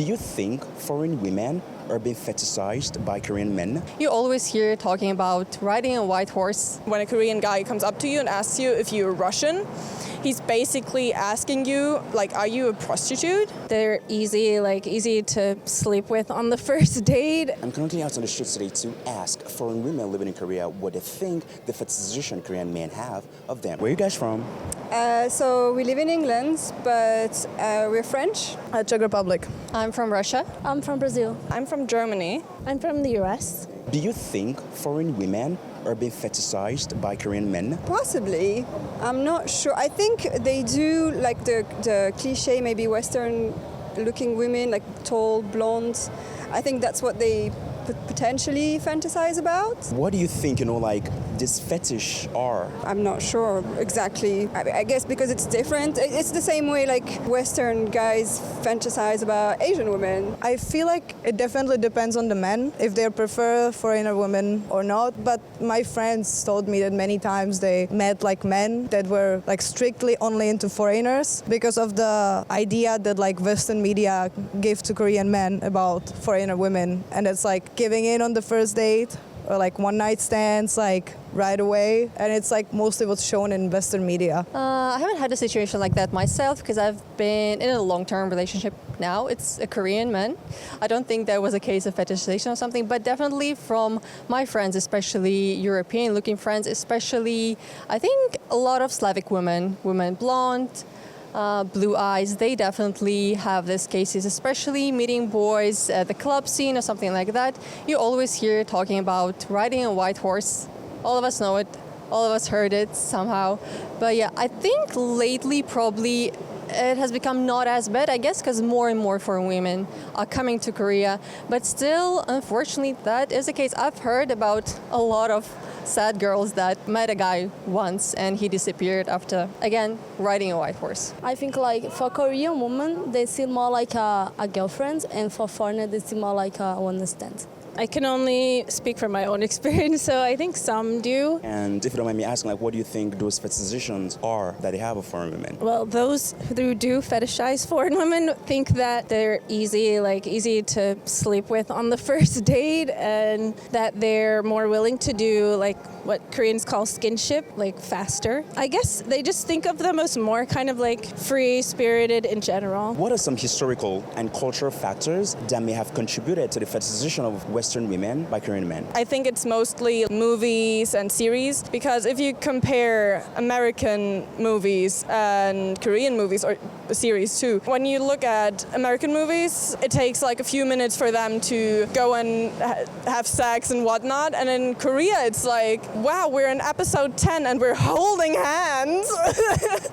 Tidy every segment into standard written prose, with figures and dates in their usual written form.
Do you think foreign women are being fetishized by Korean men? You always hear talking about riding a white horse. When a Korean guy comes up to you and asks you if you're Russian, he's basically asking you, like, are you a prostitute? They're easy to sleep with on the first date. I'm currently out on the streets today to ask foreign women living in Korea what they think the fetishization Korean men have of them. Where are you guys from? So we live in England, but we're French. Czech Republic. I'm from Russia. I'm from Brazil. I'm from Germany. I'm from the US. Do you think foreign women are being fetishized by Korean men? Possibly. I'm not sure. I think they do, like the cliche, maybe Western-looking women, like tall, blonde. I think that's what they potentially fantasize about. What do you think, this fetish are? I'm not sure exactly. I guess because it's different. It's the same way like Western guys fantasize about Asian women. I feel like it definitely depends on the men, if they prefer foreigner women or not. But my friends told me that many times they met like men that were like strictly only into foreigners because of the idea that like Western media give to Korean men about foreigner women. And it's like giving in on the first date or like one night stands like right away, and it's like mostly what's shown in Western media. I haven't had a situation like that myself because I've been in a long-term relationship now. It's a Korean man. I don't think there was a case of fetishization or something, but definitely from my friends, especially European-looking friends, especially I think a lot of Slavic women blonde, blue eyes, they definitely have these cases, especially meeting boys at the club scene or something like that. You always hear talking about riding a white horse. All of us know it. All of us heard it somehow. But yeah, I think lately probably it has become not as bad, I guess, because more and more foreign women are coming to Korea. But still, unfortunately, that is the case. I've heard about a lot of sad girls that met a guy once and he disappeared after, again, riding a white horse. I think like for Korean women, they see more like a girlfriend, and for foreigner, they see more like a one night stand. I can only speak from my own experience, so I think some do. And if you don't mind me asking, what do you think those fetishizations are that they have of foreign women? Well, those who do fetishize foreign women think that they're easy to sleep with on the first date, and that they're more willing to do like what Koreans call skinship, like faster. I guess they just think of them as more kind of like free-spirited in general. What are some historical and cultural factors that may have contributed to the fetishization of Western women by Korean men? I think it's mostly movies and series, because if you compare American movies and Korean movies, or series too, when you look at American movies, it takes like a few minutes for them to go and have sex and whatnot, and in Korea it's like, wow, we're in episode 10 and we're holding hands.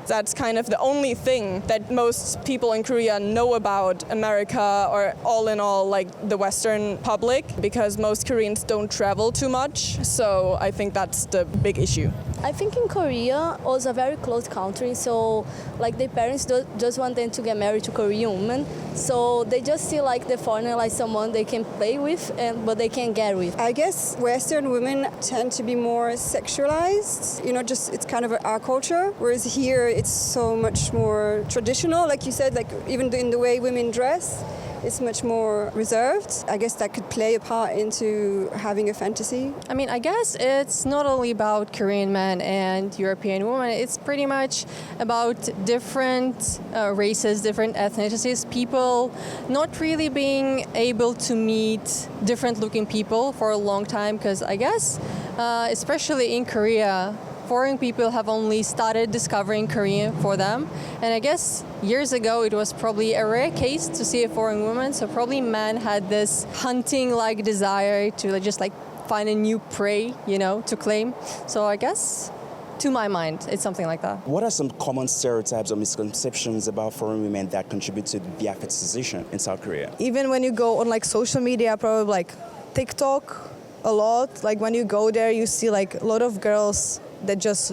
That's kind of the only thing that most people in Korea know about America, or all in all like the Western public, because most Koreans don't travel too much. So I think that's the big issue. I think in Korea was a very close country, so like their parents just want them to get married to Korean women, so they just see like the foreigner like someone they can play with, but they can't get with. I guess Western women tend to be more sexualized, just it's kind of our culture, whereas here it's so much more traditional, like you said, like even in the way women dress. It's much more reserved. I guess that could play a part into having a fantasy. I mean, I guess it's not only about Korean men and European women, it's pretty much about different races, different ethnicities, people not really being able to meet different looking people for a long time, because I guess, especially in Korea, foreign people have only started discovering Korean for them. And I guess years ago it was probably a rare case to see a foreign woman, so probably men had this hunting-like desire to just like find a new prey, to claim. So I guess, to my mind, it's something like that. What are some common stereotypes or misconceptions about foreign women that contribute to the fetishization in South Korea? Even when you go on like social media, probably like TikTok a lot, like when you go there you see like a lot of girls that just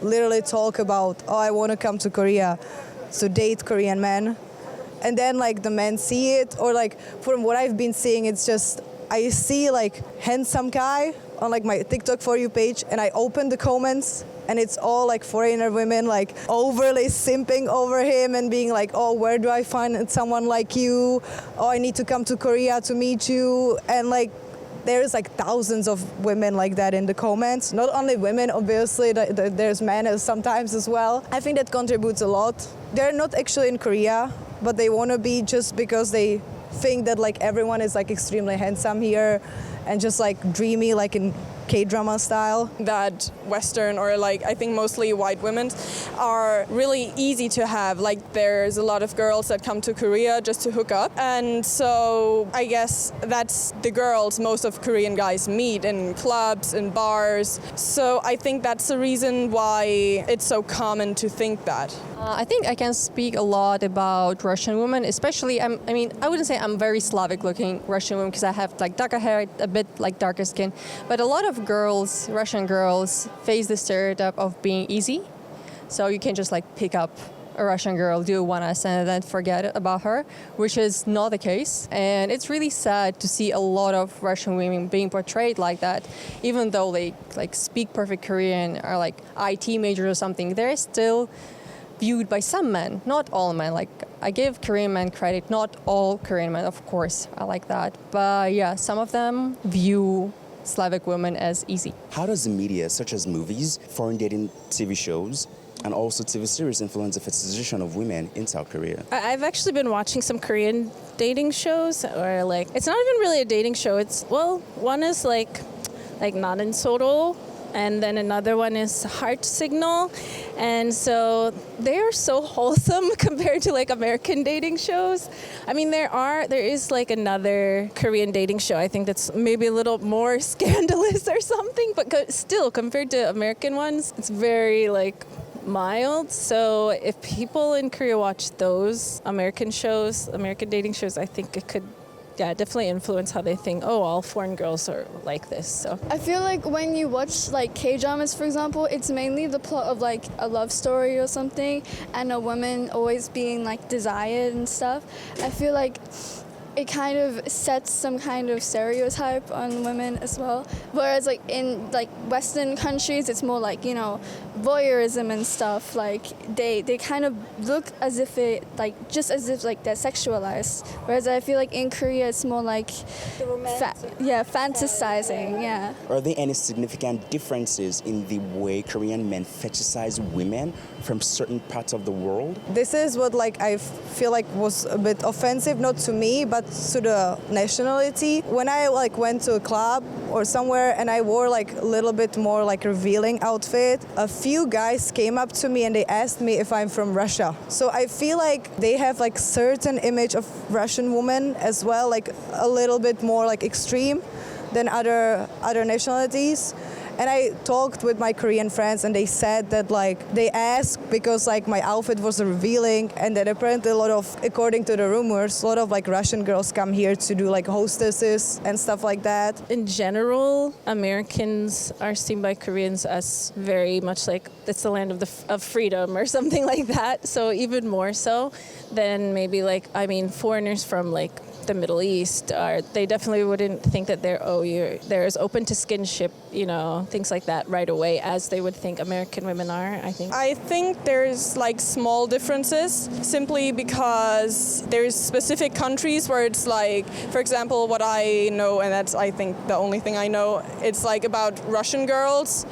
literally talk about, oh, I want to come to Korea to date Korean men. And then like the men see it, or like from what I've been seeing, it's just I see like handsome guy on like my TikTok For You page, and I open the comments and it's all like foreigner women like overly simping over him and being like, oh, where do I find someone like you? Oh, I need to come to Korea to meet you. And like there's like thousands of women like that in the comments. Not only women, obviously, there's men sometimes as well. I think that contributes a lot. They're not actually in Korea, but they want to be just because they think that like everyone is like extremely handsome here and just like dreamy, like in K-drama style. That Western, or like I think mostly white women, are really easy to have. Like there's a lot of girls that come to Korea just to hook up, and so I guess that's the girls most of Korean guys meet in clubs, in bars. So I think that's the reason why it's so common to think that. I think I can speak a lot about Russian women, especially, I wouldn't say I'm very Slavic looking Russian women because I have like darker hair, a bit like darker skin, but a lot of girls, Russian girls, face the stereotype of being easy. So you can just like pick up a Russian girl, do one night stand, and then forget about her, which is not the case. And it's really sad to see a lot of Russian women being portrayed like that, even though they like speak perfect Korean or like IT majors or something. They're still viewed by some men, not all men. Like I give Korean men credit, not all Korean men, of course, I like that. But yeah, some of them view Slavic women as easy. How does the media, such as movies, foreign dating TV shows, and also TV series influence the fetishization of women in South Korea? I've actually been watching some Korean dating shows, or like, it's not even really a dating show. It's, well, one is like Nanin Soro, and then another one is Heart Signal. And so they are so wholesome compared to like American dating shows. I mean, there is like another Korean dating show, I think that's maybe a little more scandalous or something, but still compared to American ones, it's very like mild. So if people in Korea watch those American shows, American dating shows, I think it could definitely influence how they think, oh, all foreign girls are like this. So I feel like when you watch like K-dramas, for example, it's mainly the plot of like a love story or something and a woman always being like desired and stuff. I feel like it kind of sets some kind of stereotype on women as well. Whereas like in like Western countries, it's more like, you know, voyeurism and stuff. Like they kind of look as if it like just as if like they're sexualized. Whereas I feel like in Korea, it's more like fantasizing. Yeah. Are there any significant differences in the way Korean men fetishize women from certain parts of the world? This is what like I feel like was a bit offensive, not to me, but to the nationality. When I like went to a club or somewhere and I wore like a little bit more like revealing outfit, a few guys came up to me and they asked me if I'm from Russia. So I feel like they have like certain image of Russian women as well, like a little bit more like extreme than other nationalities. And I talked with my Korean friends and they said that like they asked because like my outfit was revealing, and that apparently according to the rumors, a lot of like Russian girls come here to do like hostesses and stuff like that. in general, Americans are seen by Koreans as very much like it's the land of freedom or something like that. So even more so than maybe like, I mean, foreigners from like the Middle East they definitely wouldn't think that they're as open to skinship, you know, things like that right away as they would think American women are, I think. I think there's like small differences simply because there's specific countries where it's like, for example, what I know, and that's I think the only thing I know, it's like about Russian girls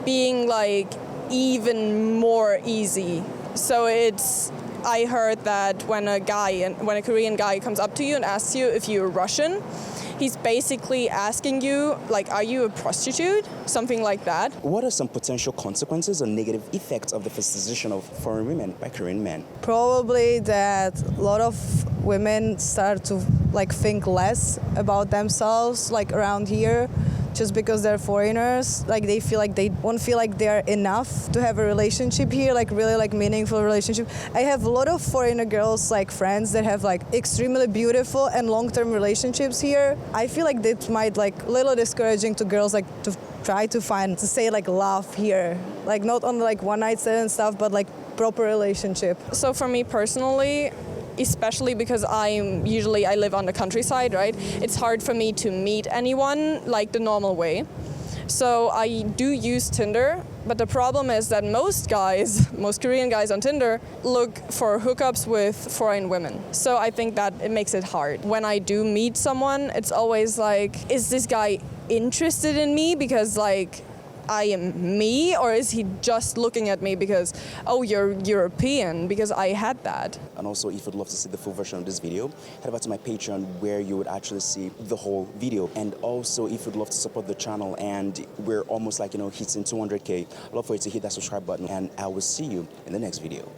being like even more easy. So I heard that when a Korean guy comes up to you and asks you if you're Russian, he's basically asking you, like, are you a prostitute? Something like that. What are some potential consequences or negative effects of the fetishization of foreign women by Korean men? Probably that a lot of women start to like think less about themselves like around here, just because they're foreigners. Like they feel like they won't feel like they're enough to have a relationship here, like really like meaningful relationship. I have a lot of foreigner girls like friends that have like extremely beautiful and long-term relationships here. I feel like that might like a little discouraging to girls like to try to say like love here, like not only like one night stand and stuff, but like proper relationship. So for me personally, especially because I live on the countryside, right? It's hard for me to meet anyone like the normal way. So I do use Tinder, but the problem is that most Korean guys on Tinder look for hookups with foreign women. So I think that it makes it hard. When I do meet someone, it's always like, is this guy interested in me because like I am me, or is he just looking at me because, oh, you're European, because I had that. And also, if you'd love to see the full version of this video, head over to my Patreon where you would actually see the whole video. And also, if you'd love to support the channel, and we're almost like, hitting 200K, I'd love for you to hit that subscribe button, and I will see you in the next video.